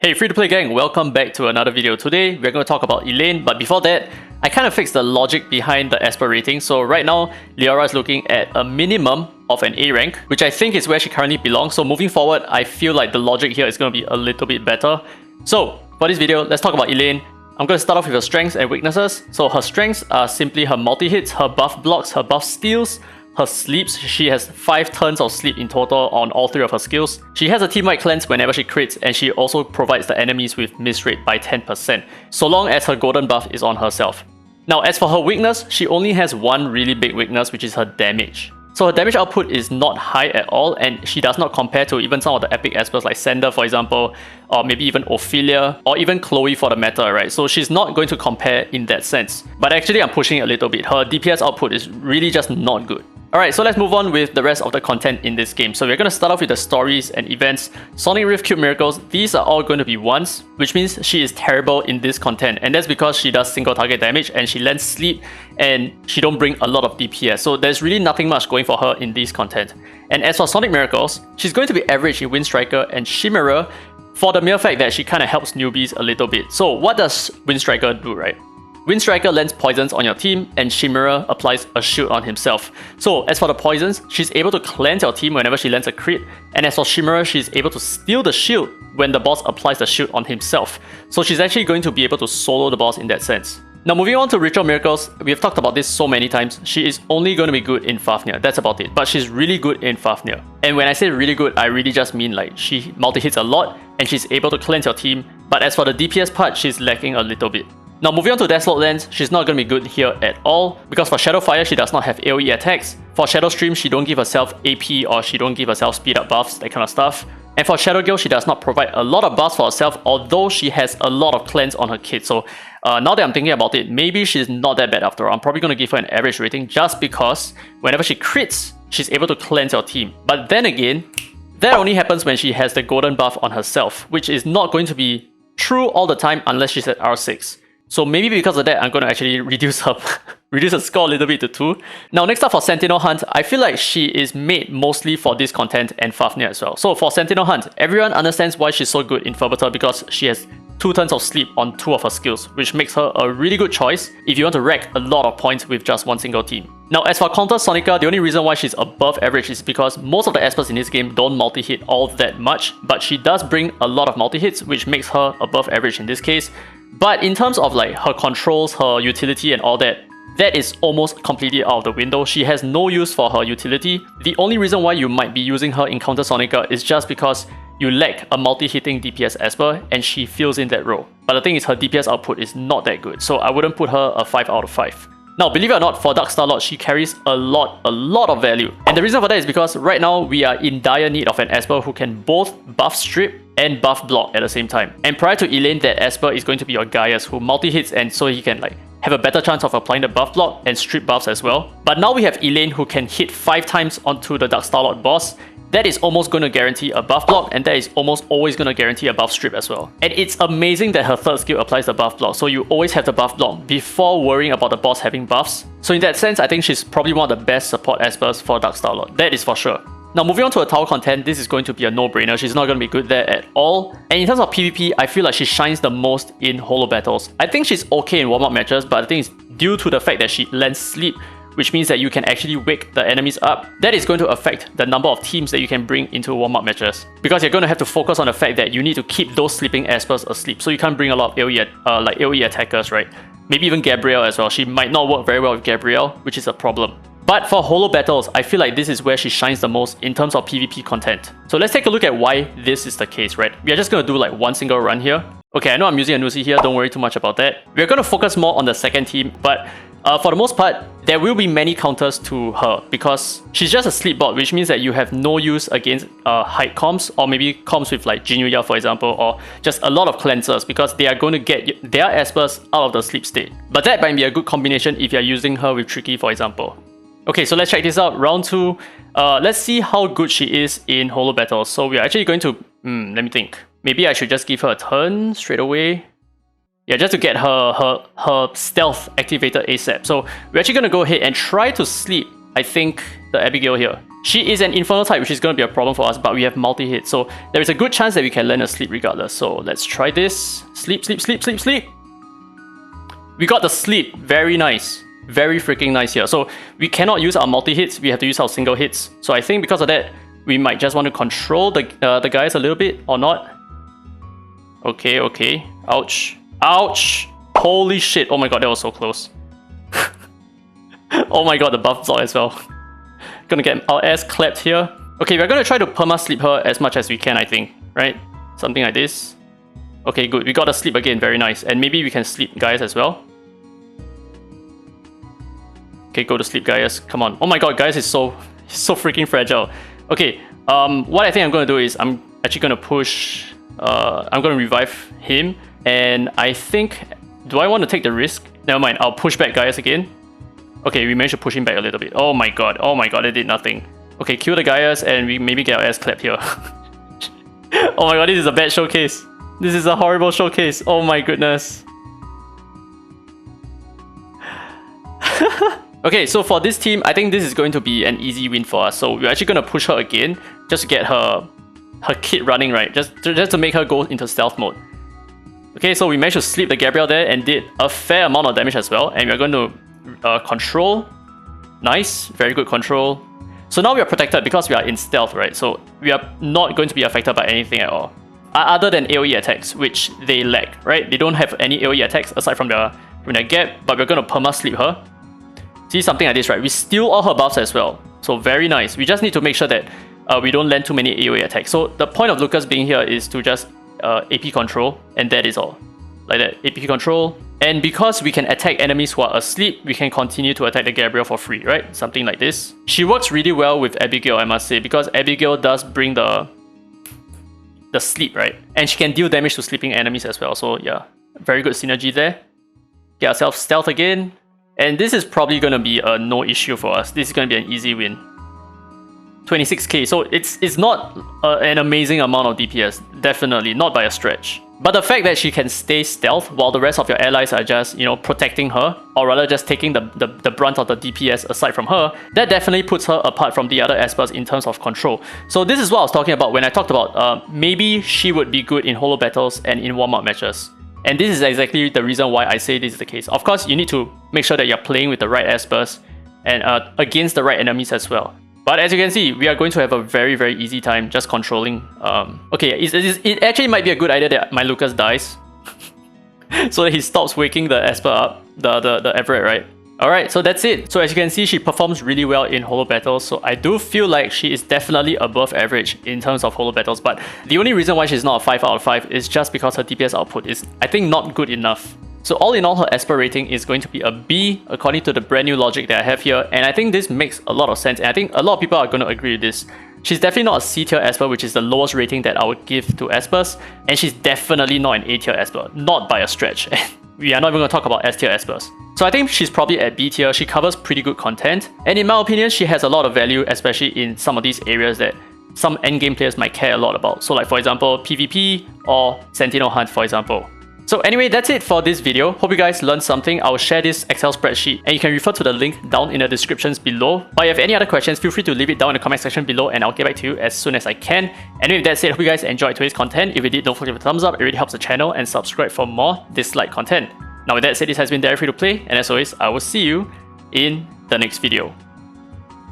Hey free-to-play gang, welcome back to another video. Today we're going to talk about ELAINE, but before that, I kind of fixed the logic behind the Esper rating. So right now, Liara is looking at a minimum of an A rank, which I think is where she currently belongs. So moving forward, I feel like the logic here is going to be a little bit better. So for this video, let's talk about ELAINE. I'm going to start off with her strengths and weaknesses. So her strengths are simply her multi-hits, her buff blocks, her buff steals, her sleeps. She has 5 turns of sleep in total on all 3 of her skills. She has a team-wide cleanse whenever she crits, and she also provides the enemies with miss rate by 10%, so long as her golden buff is on herself. Now as for her weakness, she only has one really big weakness, which is her damage. So her damage output is not high at all, and she does not compare to even some of the epic espers like Sender, for example, or maybe even Ophelia, or even Chloe for the meta, right? So she's not going to compare in that sense. But actually I'm pushing it a little bit. Her DPS output is really just not good. Alright, so let's move on with the rest of the content in this game. So we're going to start off with the stories and events. Sonic Rift Cube Miracles, these are all going to be ones, which means she is terrible in this content. And that's because she does single target damage and she lends sleep and she don't bring a lot of DPS. So there's really nothing much going for her in this content. And as for Sonic Miracles, she's going to be average in Wind Striker and Chimera for the mere fact that she kind of helps newbies a little bit. So what does Wind Striker do, right? Wind Striker lends poisons on your team, and Chimera applies a shield on himself. So as for the poisons, she's able to cleanse your team whenever she lands a crit, and as for Chimera, she's able to steal the shield when the boss applies the shield on himself. So she's actually going to be able to solo the boss in that sense. Now moving on to Ritual Miracles, we've talked about this so many times. She is only going to be good in Fafnir, that's about it. But she's really good in Fafnir. And when I say really good, I really just mean like she multi-hits a lot, and she's able to cleanse your team. But as for the DPS part, she's lacking a little bit. Now moving on to Dislyte Lens, she's not going to be good here at all, because for Shadowfire she does not have AoE attacks. For Shadow Stream she don't give herself AP or she don't give herself speed up buffs, that kind of stuff. And for Shadow Gale she does not provide a lot of buffs for herself, although she has a lot of cleanse on her kit. So now that I'm thinking about it, maybe she's not that bad after all. I'm probably going to give her an average rating just because whenever she crits, she's able to cleanse your team. But then again, that only happens when she has the golden buff on herself, which is not going to be true all the time unless she's at R6. So maybe because of that, I'm going to actually reduce her score a little bit to 2. Now next up for Sentinel Hunt, I feel like she is made mostly for this content and Fafnir as well. So for Sentinel Hunt, everyone understands why she's so good in Ferviter because she has 2 turns of sleep on 2 of her skills, which makes her a really good choice if you want to rack a lot of points with just one single team. Now as for Counter Sonica, the only reason why she's above average is because most of the espers in this game don't multi-hit all that much, but she does bring a lot of multi-hits, which makes her above average in this case. But in terms of like her controls, her utility and all that, that is almost completely out of the window. She has no use for her utility. The only reason why you might be using her in Counter Sonica is just because you lack a multi-hitting DPS Esper and she fills in that role. But the thing is, her DPS output is not that good, so I wouldn't put her a 5 out of 5. Now, believe it or not, for Dark Starlord, she carries a lot of value. And the reason for that is because right now, we are in dire need of an Esper who can both buff strip and buff block at the same time. And prior to ELAINE, that Esper is going to be your Gaius who multi-hits, and so he can like have a better chance of applying the buff block and strip buffs as well. But now we have ELAINE who can hit 5 times onto the Dark Starlord boss. That is almost going to guarantee a buff block, and that is almost always going to guarantee a buff strip as well. And it's amazing that her 3rd skill applies the buff block, so you always have the buff block before worrying about the boss having buffs. So in that sense, I think she's probably one of the best support espers for Dark Starlord, that is for sure. Now moving on to her tower content, this is going to be a no-brainer. She's not going to be good there at all. And in terms of PvP, I feel like she shines the most in holo battles. I think she's okay in warm-up matches, but the thing is, due to the fact that she lends sleep, which means that you can actually wake the enemies up, that is going to affect the number of teams that you can bring into warm-up matches. Because you're going to have to focus on the fact that you need to keep those sleeping espers asleep, so you can't bring a lot of AoE attackers, right? Maybe even Gabrielle as well. She might not work very well with Gabrielle, which is a problem. But for holo battles, I feel like this is where she shines the most in terms of PvP content. So let's take a look at why this is the case, right? We are just going to do like one single run here. Okay, I know I'm using a Nuzi here, don't worry too much about that. We're going to focus more on the second team, but for the most part, there will be many counters to her because she's just a sleep bot, which means that you have no use against height comps or maybe comps with like Jinuya, for example, or just a lot of cleansers because they are going to get their espers out of the sleep state. But that might be a good combination if you're using her with Tricky, for example. Okay, so let's check this out. Round 2. Let's see how good she is in holo battles. So we're actually going to... let me think. Maybe I should just give her a turn straight away. Yeah, just to get her stealth activated ASAP. So we're actually going to go ahead and try to sleep, I think, the Abigail here. She is an Infernal type, which is going to be a problem for us, but we have multi-hit. So there is a good chance that we can land a sleep regardless. So let's try this. Sleep, sleep, sleep, sleep, sleep. We got the sleep. Very nice. Very freaking nice here. So we cannot use our multi-hits. We have to use our single hits. So I think because of that, we might just want to control the guys a little bit or not. Okay, okay. Ouch. Ouch. Holy shit. Oh my god, that was so close. Oh my god, the buff block as well. Gonna get our ass clapped here. Okay, we're gonna try to perma-sleep her as much as we can, I think. Right? Something like this. Okay, good. We got a sleep again. Very nice. And maybe we can sleep Gaius as well. Okay, go to sleep, Gaius. Come on. Oh my god, Gaius is so freaking fragile. Okay, what I think I'm gonna do is I'm actually gonna push... I'm gonna revive him. And I think... Do I want to take the risk? Never mind. I'll push back Gaius again. Okay, we managed to push him back a little bit. Oh my god, it did nothing. Okay, kill the Gaius and we maybe get our ass clapped here. Oh my god, this is a bad showcase. This is a horrible showcase. Oh my goodness. Okay, so for this team, I think this is going to be an easy win for us. So we're actually going to push her again, just to get her kit running, right? Just to make her go into stealth mode. Okay, so we managed to sleep the Gabriel there and did a fair amount of damage as well. And we're going to control. Nice, very good control. So now we are protected because we are in stealth, right? So we are not going to be affected by anything at all. Other than AoE attacks, which they lack, right? They don't have any AoE attacks aside from their gap, but we're going to perma-sleep her. See, something like this, right? We steal all her buffs as well. So very nice. We just need to make sure that we don't land too many AoE attacks. So the point of Lucas being here is to just AP control, and that is all. Like that, AP control. And because we can attack enemies who are asleep, we can continue to attack the Gabriel for free, right? Something like this. She works really well with Abigail, I must say, because Abigail does bring the sleep, right? And she can deal damage to sleeping enemies as well. So yeah, very good synergy there. Get ourselves stealth again. And this is probably going to be a no issue for us. This is going to be an easy win. 26k, so it's not an amazing amount of DPS. Definitely, not by a stretch. But the fact that she can stay stealth while the rest of your allies are just, you know, protecting her, or rather just taking the brunt of the DPS aside from her, that definitely puts her apart from the other Espers in terms of control. So this is what I was talking about when I talked about maybe she would be good in holo battles and in warm-up matches. And this is exactly the reason why I say this is the case. Of course, you need to make sure that you're playing with the right Espers and against the right enemies as well. But as you can see, we are going to have a very, very easy time just controlling. Okay, it actually might be a good idea that my Lucas dies. So that he stops waking the Esper up, the Everett, right? Alright, so that's it. So as you can see, she performs really well in holo battles. So I do feel like she is definitely above average in terms of holo battles. But the only reason why she's not a 5 out of 5 is just because her DPS output is, I think, not good enough. So all in all, her Esper rating is going to be a B according to the brand new logic that I have here. And I think this makes a lot of sense. And I think a lot of people are going to agree with this. She's definitely not a C tier Esper, which is the lowest rating that I would give to Espers. And she's definitely not an A tier Esper, not by a stretch. We are not even going to talk about S tier Espers. So I think she's probably at B tier. She covers pretty good content. And in my opinion, she has a lot of value, especially in some of these areas that some endgame players might care a lot about. So like, for example, PvP or Sentinel Hunt, for example. So anyway, that's it for this video. Hope you guys learned something. I will share this Excel spreadsheet and you can refer to the link down in the descriptions below. But if you have any other questions, feel free to leave it down in the comment section below and I'll get back to you as soon as I can. Anyway, with that said, hope you guys enjoyed today's content. If you did, don't forget to give a thumbs up. It really helps the channel, and subscribe for more Dislyte content. Now with that said, this has been Dare Free to Play, and as always, I will see you in the next video.